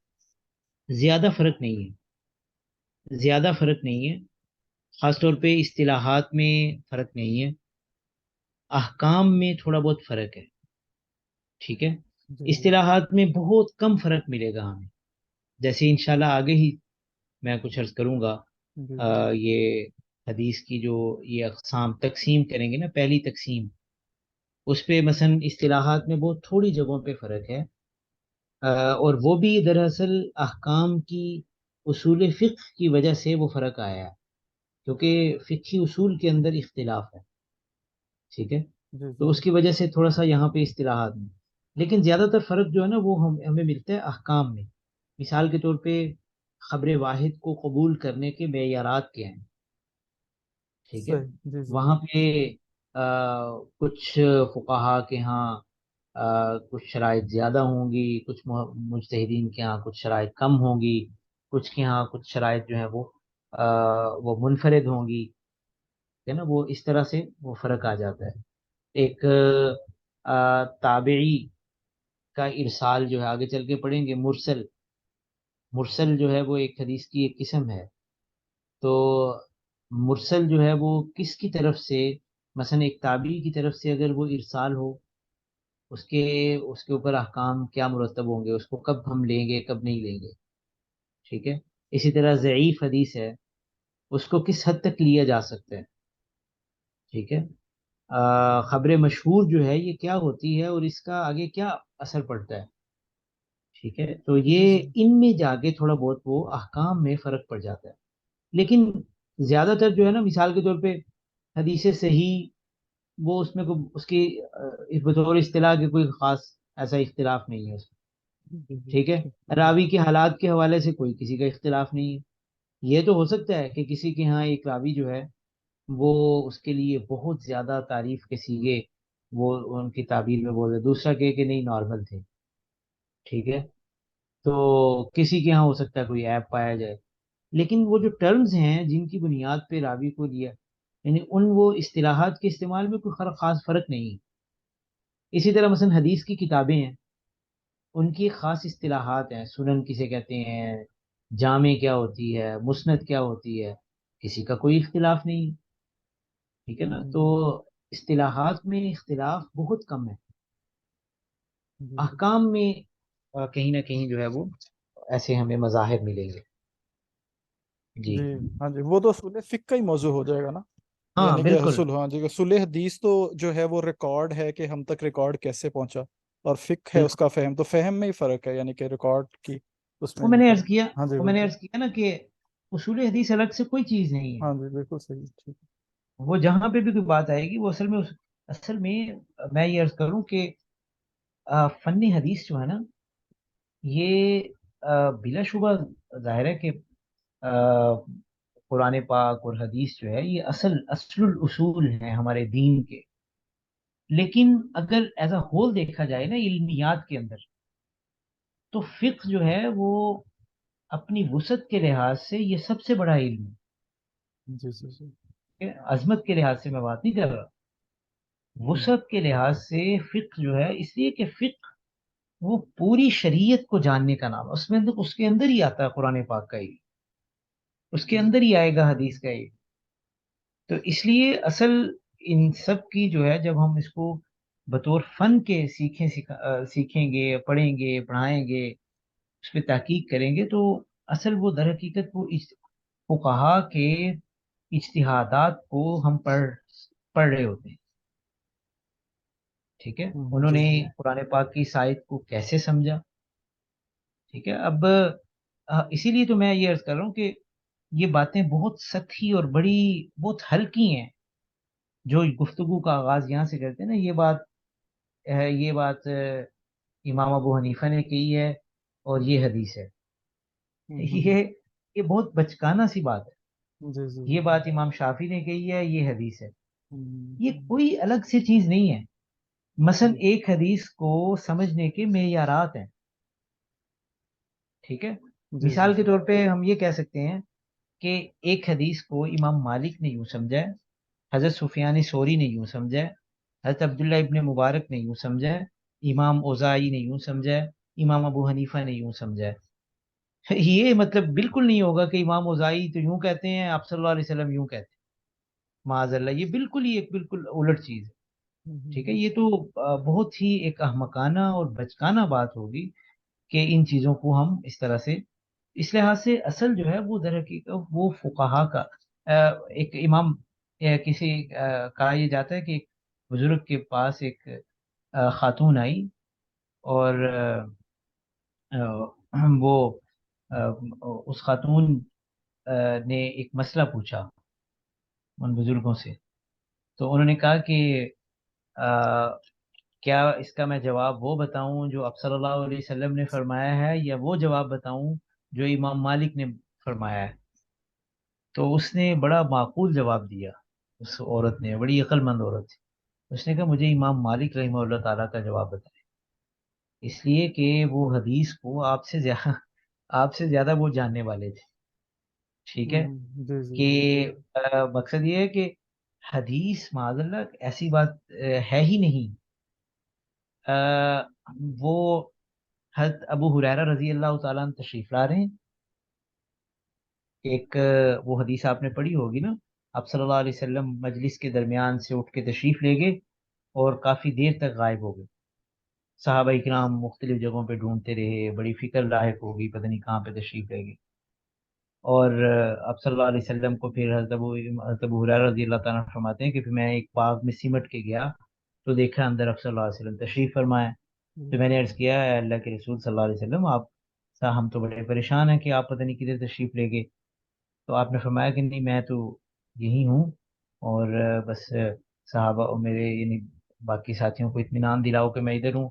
زیادہ فرق نہیں ہے، زیادہ فرق نہیں ہے، خاص طور پہ اصطلاحات میں فرق نہیں ہے، احکام میں تھوڑا بہت فرق ہے، ٹھیک ہے۔ جی جی اصطلاحات میں بہت کم فرق ملے گا ہمیں، جیسے انشاءاللہ آگے ہی میں کچھ عرض کروں گا۔ جی یہ حدیث کی جو یہ اقسام تقسیم کریں گے نا، پہلی تقسیم، اس پہ مثلا اصطلاحات میں بہت تھوڑی جگہوں پہ فرق ہے، اور وہ بھی دراصل احکام کی اصول فقہ کی وجہ سے وہ فرق آیا ہے، کیونکہ فقہی اصول کے اندر اختلاف ہے، ٹھیک ہے۔ جی جی تو اس کی وجہ سے تھوڑا سا یہاں پہ اصطلاحات میں، لیکن زیادہ تر فرق جو ہے نا وہ ہمیں ملتا ہے احکام میں۔ مثال کے طور پہ خبر واحد کو قبول کرنے کے معیارات کیا ہیں، ٹھیک ہے۔ صحیح جی جی وہاں پہ کچھ فقہا کے ہاں کچھ شرائط زیادہ ہوں گی، کچھ مجتہدین کے ہاں کچھ شرائط کم ہوں گی، کچھ کے ہاں کچھ شرائط جو ہیں وہ منفرد ہوں گی، ہے نا، وہ اس طرح سے وہ فرق آ جاتا ہے۔ ایک تابعی کا ارسال جو ہے آگے چل کے پڑھیں گے، مرسل، مرسل جو ہے وہ ایک حدیث کی ایک قسم ہے۔ تو مرسل جو ہے وہ کس کی طرف سے، مثلا ایک تابعی کی طرف سے اگر وہ ارسال ہو، اس کے اس کے اوپر احکام کیا مرتب ہوں گے، اس کو کب ہم لیں گے کب نہیں لیں گے، ٹھیک ہے۔ اسی طرح ضعیف حدیث ہے، اس کو کس حد تک لیا جا سکتا ہے، ٹھیک ہے۔ خبر مشہور جو ہے یہ کیا ہوتی ہے اور اس کا آگے کیا اثر پڑتا ہے، ٹھیک ہے۔ تو جی یہ جی ان میں جا کے تھوڑا بہت وہ احکام میں فرق پڑ جاتا ہے، لیکن زیادہ تر جو ہے نا، مثال کے طور پہ حدیث صحیح، وہ اس میں اس کی بطور اصطلاح کے کوئی خاص ایسا اختلاف نہیں ہے اس میں، جی جی ٹھیک ہے۔ ٹھیک جی راوی کے حالات کے حوالے سے کوئی کسی کا اختلاف نہیں ہے۔ یہ تو ہو سکتا ہے کہ کسی کے ہاں ایک راوی جو ہے وہ اس کے لیے بہت زیادہ تعریف کے سیگے وہ ان کی تعبیر میں بول رہے، دوسرا کہ نہیں نارمل تھے، ٹھیک ہے۔ تو کسی کے ہاں ہو سکتا ہے کوئی ایپ پایا جائے، لیکن وہ جو ٹرمز ہیں جن کی بنیاد پہ راوی کو لیا، یعنی ان وہ اصطلاحات کے استعمال میں کوئی خاص فرق نہیں. اسی طرح مثلا حدیث کی کتابیں ہیں، ان کی خاص اصطلاحات ہیں، سنن کسے کہتے ہیں، جامع کیا ہوتی ہے، مسند کیا ہوتی ہے، کسی کا کوئی اختلاف نہیں. ٹھیک ہے نا. جی تو جی اصطلاحات میں اختلاف بہت کم ہے. جی جی احکام میں کہیں نہ کہیں جو ہے وہ ایسے ہمیں مظاہر ملیں گے. جی. جی. ہاں جی، وہ تو اصول فقہ کا ہی موضوع ہو جائے گا نا. ہاں یعنی کہ بالکل. اصول، ہاں جی، اصول حدیث تو جو ہے وہ ریکارڈ ہے کہ ہم تک ریکارڈ کیسے پہنچا، اور فقہ ہے اس بالکل کا فہم، تو فہم میں ہی فرق ہے، یعنی کہ ریکارڈ کی اس میں وہ نہیں میں نے عرض فرق. کیا ہاں جی وہ میں نے بالکل. عرض کیا نا کہ اصول حدیث الگ سے کوئی چیز نہیں ہے. ہاں جی بالکل صحیح، ٹھیک وہ جہاں پہ بھی کوئی بات آئے گی وہ اصل میں میں یہ عرض کروں کہ فن حدیث جو ہے نا، یہ بلا شبہ ظاہر ہے کہ آ، قرآن پاک اور حدیث جو ہے یہ اصل الاصول ہیں ہمارے دین کے. لیکن اگر ایز اے ہول دیکھا جائے نا علمیات کے اندر، تو فقہ جو ہے وہ اپنی وسعت کے لحاظ سے یہ سب سے بڑا علم ہے. جی جی جی. ہے. عظمت کے لحاظ سے میں بات نہیں کر رہا، ہوں. وسعت کے لحاظ سے فقہ جو ہے، اس لیے کہ فقہ وہ پوری شریعت کو جاننے کا نام ہے. اس کے اندر ہی آتا ہے قرآن پاک کا علم، اس کے اندر ہی آئے گا حدیث کا علم. تو اس لیے اصل ان سب کی جو ہے، جب ہم اس کو بطور فن کے سیکھیں گے، پڑھیں گے، پڑھائیں گے، اس پہ تحقیق کریں گے، تو اصل وہ در حقیقت وہ فقہا کے اجتہادات کو ہم پڑھ رہے ہوتے ہیں. ٹھیک ہے. انہوں جی نے جی. قرآن پاک کی آیت کو کیسے سمجھا. ٹھیک ہے. اب اسی لیے تو میں یہ عرض کر رہا ہوں کہ یہ باتیں بہت سطحی اور بڑی، بہت ہلکی ہیں. جو گفتگو کا آغاز یہاں سے کرتے ہیں نا، یہ بات امام ابو حنیفہ نے کہی ہے اور یہ حدیث ہے. یہ یہ بہت بچکانہ سی بات ہے. جی جی یہ جی. بات امام شافی نے کہی ہے، یہ حدیث ہے. یہ ہوں. کوئی الگ سی چیز نہیں ہے. مثلا جی ایک حدیث کو سمجھنے کے معیارات ہیں. ٹھیک ہے. جی جی مثال کے جی. طور پہ ہم یہ کہہ سکتے ہیں کہ ایک حدیث کو امام مالک نے یوں سمجھا ہے، حضرت سفیان ثوری نے یوں سمجھا ہے، حضرت عبداللہ ابن مبارک نے یوں سمجھا ہے، امام اوزاعی نے یوں سمجھا ہے، امام ابو حنیفہ نے یوں سمجھا ہے. یہ مطلب بالکل نہیں ہوگا کہ امام اوزاعی تو یوں کہتے ہیں، آپ صلی اللہ علیہ وسلم یوں کہتے ہیں. معاذ اللہ، یہ بالکل ہی ایک بالکل الٹ چیز ہے. ٹھیک ہے. یہ تو بہت ہی ایک احمقانہ اور بچکانہ بات ہوگی کہ ان چیزوں کو ہم اس طرح سے، اس لحاظ سے اصل جو ہے وہ در حقیقت وہ فقہا کا ایک امام، کسی کہا یہ جاتا ہے کہ ایک بزرگ کے پاس ایک خاتون آئی، اور وہ اس خاتون نے ایک مسئلہ پوچھا ان بزرگوں سے. تو انہوں نے کہا کہ آ، کیا اس کا میں جواب وہ بتاؤں جو آپ صلی اللہ علیہ وسلم نے فرمایا ہے، یا وہ جواب بتاؤں جو امام مالک نے فرمایا ہے. تو اس نے بڑا معقول جواب دیا. اس عورت نے، بڑی عقل مند عورت تھی، اس نے کہا مجھے امام مالک رحمہ اللہ تعالیٰ کا جواب بتائیں. اس لیے کہ وہ حدیث کو آپ سے زیادہ وہ جاننے والے تھے. ٹھیک ہے. جی جی کہ جی. مقصد یہ ہے کہ حدیث معاذ اللہ ایسی بات ہے ہی نہیں. آ، وہ حضرت ابو ہریرہ رضی اللہ تعالیٰ عنہ تشریف لا رہے ہیں. ایک وہ حدیث آپ نے پڑھی ہوگی نا، آپ صلی اللہ علیہ وسلم مجلس کے درمیان سے اٹھ کے تشریف لے گئے اور کافی دیر تک غائب ہو گئے. صحابہ کرام مختلف جگہوں پہ ڈھونڈتے رہے، بڑی فکر لاحق ہو گئی، پتہ نہیں کہاں پہ تشریف لے گئے. اور آپ صلی اللہ علیہ وسلم کو پھر حضرت ابو ہریرہ رضی اللہ تعالیٰ عنہ فرماتے ہیں کہ پھر میں ایک باغ میں سمٹ کے گیا تو دیکھا اندر آپ صلی اللہ علیہ وسلم تشریف فرمائے. تو میں نے عرض کیا اے اللہ کے رسول صلی اللہ علیہ وسلم، آپ ہم تو بڑے پریشان ہیں کہ آپ پتہ نہیں کدھر تشریف لے گئے. تو آپ نے فرمایا کہ نہیں، میں تو یہی ہوں، اور بس صحابہ اور میرے یعنی باقی ساتھیوں کو اطمینان دلاؤ کہ میں ادھر ہوں.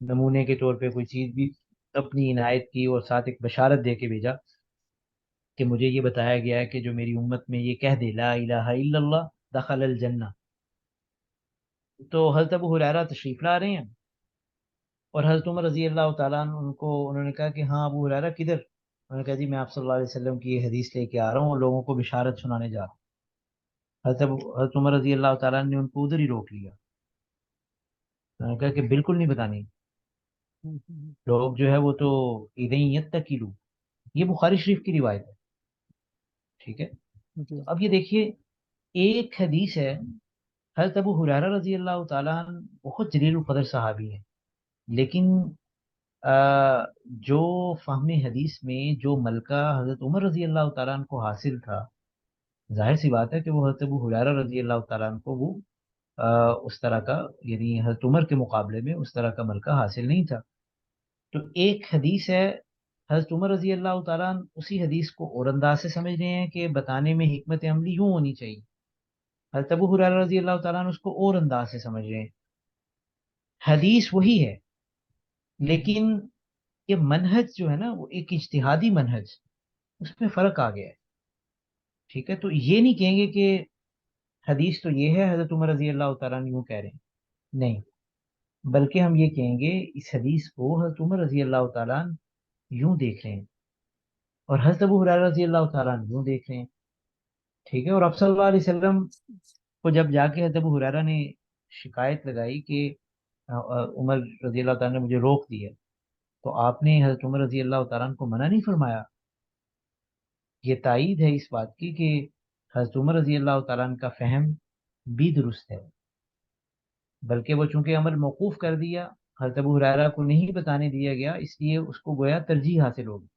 نمونے کے طور پہ کوئی چیز بھی اپنی عنایت کی، اور ساتھ ایک بشارت دے کے بھیجا کہ مجھے یہ بتایا گیا ہے کہ جو میری امت میں یہ کہہ دے لا الہ الا اللہ دخل الجنہ. تو حضرت ابو ہریرہ تشریف لا رہے ہیں، اور حضرت عمر رضی اللہ تعالیٰ عنہ انہوں نے کہا کہ ہاں ابو ہریرہ کدھر. انہوں نے کہا جی میں آپ صلی اللہ علیہ وسلم کی یہ حدیث لے کے آ رہا ہوں اور لوگوں کو بشارت سنانے جا رہا ہوں. حضرت عمر رضی اللہ تعالیٰ نے ان کو ادھر ہی روک لیا. انہوں نے کہا کہ بالکل نہیں بتانی. لوگ جو ہے وہ تو ادیت تک ہی لوں. یہ بخاری شریف کی روایت ہے. ٹھیک ہے. جی تو اب یہ دیکھیے، ایک حدیث ہے. حضرت ابو ہریرہ رضی اللہ تعالیٰ عنہ بہت جلیل القدر صحابی ہیں، لیکن جو فہم حدیث میں جو ملکہ حضرت عمر رضی اللہ تعالیٰ عنہ کو حاصل تھا، ظاہر سی بات ہے کہ وہ حضرت ابو ہریرہ رضی اللہ تعالیٰ عنہ کو وہ اس طرح کا، یعنی حضرت عمر کے مقابلے میں اس طرح کا ملکہ حاصل نہیں تھا. تو ایک حدیث ہے، حضرت عمر رضی اللہ تعالیٰ عنہ اسی حدیث کو اور انداز سے سمجھ رہے ہیں کہ بتانے میں حکمت عملی یوں ہونی چاہیے. حضرت ابو ہریرہ رضی اللہ تعالیٰ عنہ اس کو اور انداز سے سمجھ رہے ہیں. حدیث وہی ہے، لیکن یہ منہج جو ہے نا وہ ایک اجتہادی منہج، اس میں فرق آ گیا ہے. ٹھیک ہے. تو یہ نہیں کہیں گے کہ حدیث تو یہ ہے، حضرت عمر رضی اللہ تعالیٰ عنہ یوں کہہ رہے ہیں. نہیں، بلکہ ہم یہ کہیں گے اس حدیث کو حضرت عمر رضی اللہ تعالیٰ عنہ یوں دیکھ رہے ہیں، اور حضرت ابو ہریرہ رضی اللہ تعالیٰ عنہ یوں دیکھ رہے ہیں. ٹھیک ہے. اور آپ صلی اللہ علیہ وسلم کو جب جا کے حضرت ابو ہریرہ نے شکایت لگائی کہ عمر رضی اللہ تعالیٰ نے مجھے روک دیا، تو آپ نے حضرت عمر رضی اللہ تعالیٰ عنہ کو منع نہیں فرمایا. یہ تائید ہے اس بات کی کہ حضرت عمر رضی اللہ تعالیٰ عنہ کا فہم بھی درست ہے، بلکہ وہ چونکہ عمل موقوف کر دیا، حضرت ابو ہریرہ کو نہیں بتانے دیا گیا، اس لیے اس کو گویا ترجیح حاصل ہوگی.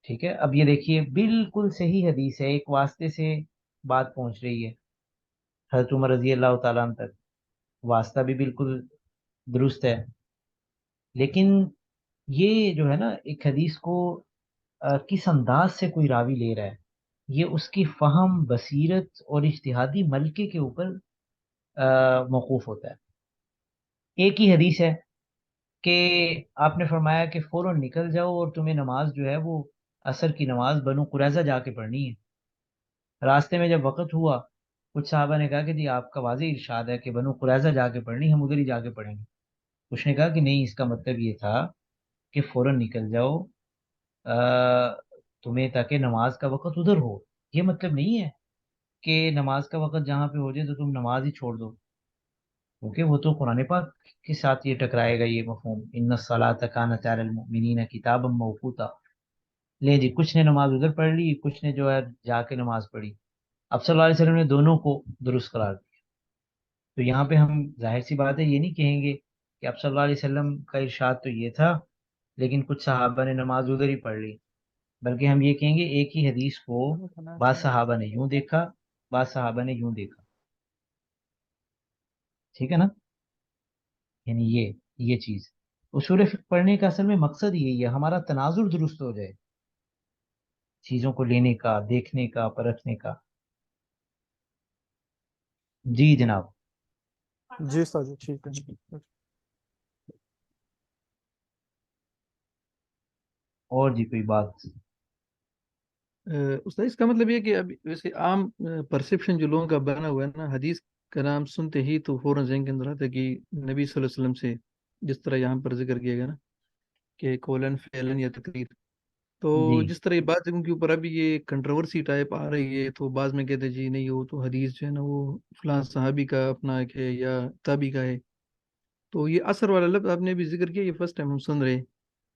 ٹھیک ہے. اب یہ دیکھیے بالکل صحیح حدیث ہے، ایک واسطے سے بات پہنچ رہی ہے حضرت عمر رضی اللہ تعالیٰ عنہ تک، واسطہ بھی بالکل درست ہے. لیکن یہ جو ہے نا ایک حدیث کو کس انداز سے کوئی راوی لے رہا ہے، یہ اس کی فہم، بصیرت اور اجتہادی ملکے کے اوپر موقوف ہوتا ہے. ایک ہی حدیث ہے کہ آپ نے فرمایا کہ فوراً نکل جاؤ اور تمہیں نماز جو ہے وہ عصر کی نماز بنو قریظہ جا کے پڑھنی ہے. راستے میں جب وقت ہوا، کچھ صحابہ نے کہا کہ جی آپ کا واضح ارشاد ہے کہ بنو قریظہ جا کے پڑھنی، ہم ادھر ہی جا کے پڑھیں گے. کچھ نے کہا کہ نہیں، اس کا مطلب یہ تھا کہ فوراً نکل جاؤ تمہیں، تاکہ نماز کا وقت ادھر ہو. یہ مطلب نہیں ہے کہ نماز کا وقت جہاں پہ ہو جائے تو تم نماز ہی چھوڑ دو، کیونکہ وہ تو قرآن پاک کے ساتھ یہ ٹکرائے گا یہ مفہوم، ان الصلاۃ کانت علی المؤمنین کتابا موقوتا. لے جی، کچھ نے نماز ادھر پڑھ لی، کچھ نے جو ہے جا کے نماز پڑھی. اب صلی اللہ علیہ وسلم نے دونوں کو درست قرار دیا. تو یہاں پہ ہم ظاہر سی بات ہے یہ نہیں کہیں گے کہ اب صلی اللہ علیہ وسلم کا ارشاد تو یہ تھا لیکن کچھ صحابہ نے نماز ادھر ہی پڑھ لی، بلکہ ہم یہ کہیں گے ایک ہی حدیث کو بعض صحابہ نے یوں دیکھا، بعض صحابہ نے یوں دیکھا. ٹھیک ہے نا. یعنی یہ چیز اصول فقہ پڑھنے کا اصل میں مقصد یہی ہے، ہمارا تناظر درست ہو جائے چیزوں کو لینے کا، دیکھنے کا، پرکھنے کا. جی جناب. جی سر جی ٹھیک ہے جی. اور جی کوئی بات؟ استاد اس کا مطلب یہ کہ اب ویسے عام پرسپشن جو لوگوں کا بنا ہوا ہے نا، حدیث کا نام سنتے ہی تو فوراً ذہن کے اندر آتا ہے کہ نبی صلی اللہ علیہ وسلم سے جس طرح یہاں پر ذکر کیا گیا نا کہ قولن فعلن یا تقریر، تو جی جس طرح یہ بات ان کے اوپر ابھی یہ کنٹروورسی ٹائپ آ رہی ہے، تو بعض میں کہتے ہیں جی نہیں وہ تو حدیث جو ہے نا وہ فلاں صحابی کا اپنا ایک ہے یا تابی کا ہے. تو یہ اثر والا لفظ آپ نے بھی ذکر کیا، یہ فرسٹ ٹائم ہم سن رہے ہیں.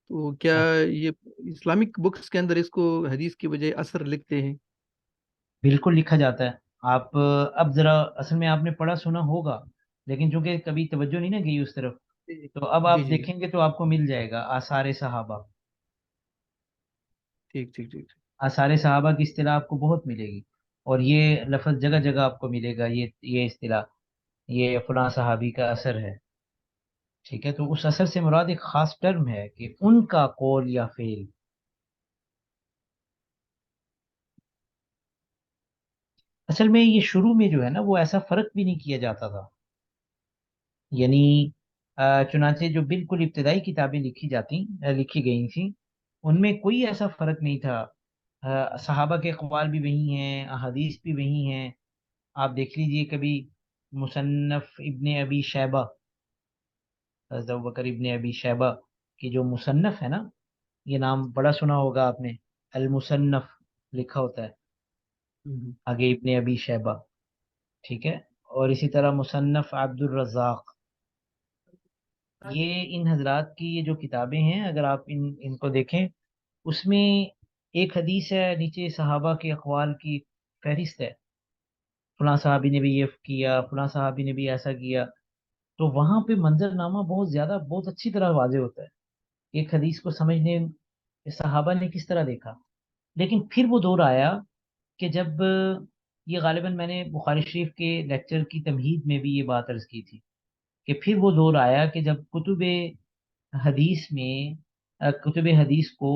تو کیا یہ اسلامک بکس کے اندر اس کو حدیث کی بجائے اثر لکھتے ہیں؟ بالکل لکھا جاتا ہے. آپ اب ذرا اصل میں آپ نے پڑھا سنا ہوگا، لیکن چونکہ کبھی توجہ نہیں نہ گئی اس طرف، جی جی تو اب جی آپ جی جی. دیکھیں گے تو آپ کو مل جائے گا آثار صحابہ. ٹھیک ٹھیک ٹھیک. آثار صحابہ کی اصطلاح آپ کو بہت ملے گی، اور یہ لفظ جگہ جگہ آپ کو ملے گا، یہ اصطلاح، یہ فلاں صحابی کا اثر ہے. ٹھیک ہے. تو اس اثر سے مراد ایک خاص ٹرم ہے کہ ان کا قول یا فعل. اصل میں یہ شروع میں جو ہے نا وہ ایسا فرق بھی نہیں کیا جاتا تھا. یعنی چنانچہ جو بالکل ابتدائی کتابیں لکھی گئی تھیں، ان میں کوئی ایسا فرق نہیں تھا. صحابہ کے اقوال بھی وہی ہیں، احادیث بھی وہی ہیں. آپ دیکھ لیجئے کبھی مصنف ابن ابی شیبہ، حضرت ابوبکر ابن ابی شیبہ کی جو مصنف ہے نا، یہ نام بڑا سنا ہوگا آپ نے، المصنف لکھا ہوتا ہے. آگے ابن ابی شیبہ، ٹھیک ہے، اور اسی طرح مصنف عبد الرزاق، یہ ان حضرات کی یہ جو کتابیں ہیں اگر آپ ان کو دیکھیں، اس میں ایک حدیث ہے، نیچے صحابہ کے اقوال کی فہرست ہے، فلاں صحابی نے بھی یہ کیا، فلاں صحابی نے بھی ایسا کیا، تو وہاں پہ منظر نامہ بہت زیادہ بہت اچھی طرح واضح ہوتا ہے ایک حدیث کو سمجھنے کہ صحابہ نے کس طرح دیکھا۔ لیکن پھر وہ دور آیا کہ جب یہ غالباً میں نے بخاری شریف کے لیکچر کی تمہید میں بھی یہ بات عرض کی تھی کہ پھر وہ دور آیا کہ جب حدیث میں کتب حدیث کو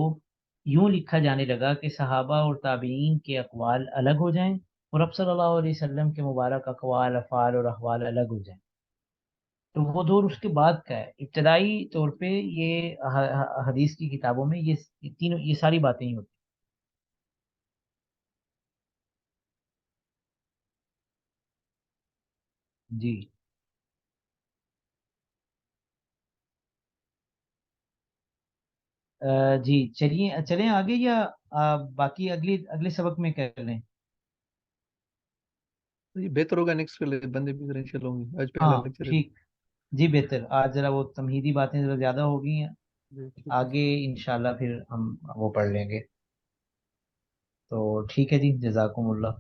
یوں لکھا جانے لگا کہ صحابہ اور تابعین کے اقوال الگ ہو جائیں اور اب صلی اللہ علیہ وسلم کے مبارک اقوال، افعال اور احوال الگ ہو جائیں۔ تو وہ دور اس کے بعد کا ہے، ابتدائی طور پہ یہ حدیث کی کتابوں میں یہ تینوں یہ ساری باتیں ہی ہوتی ہیں۔ جی جی چلیے چلیں آگے، یا باقی اگلے سبق میں کر لیں؟ تو یہ بہتر ہوگا نیکسٹ کر لیتے، بندے بھی ذرا انشاءاللہ ہوں گے، آج پہلا ہاں لیکچر ہے تو۔ ٹھیک، جی بہتر، آج ذرا وہ تمہیدی باتیں ذرا زیادہ ہو گئی ہیں، جی ٹھیک ہے۔ آگے انشاءاللہ پھر ہم وہ پڑھ لیں گے، تو ٹھیک ہے جی، جزاکم اللہ۔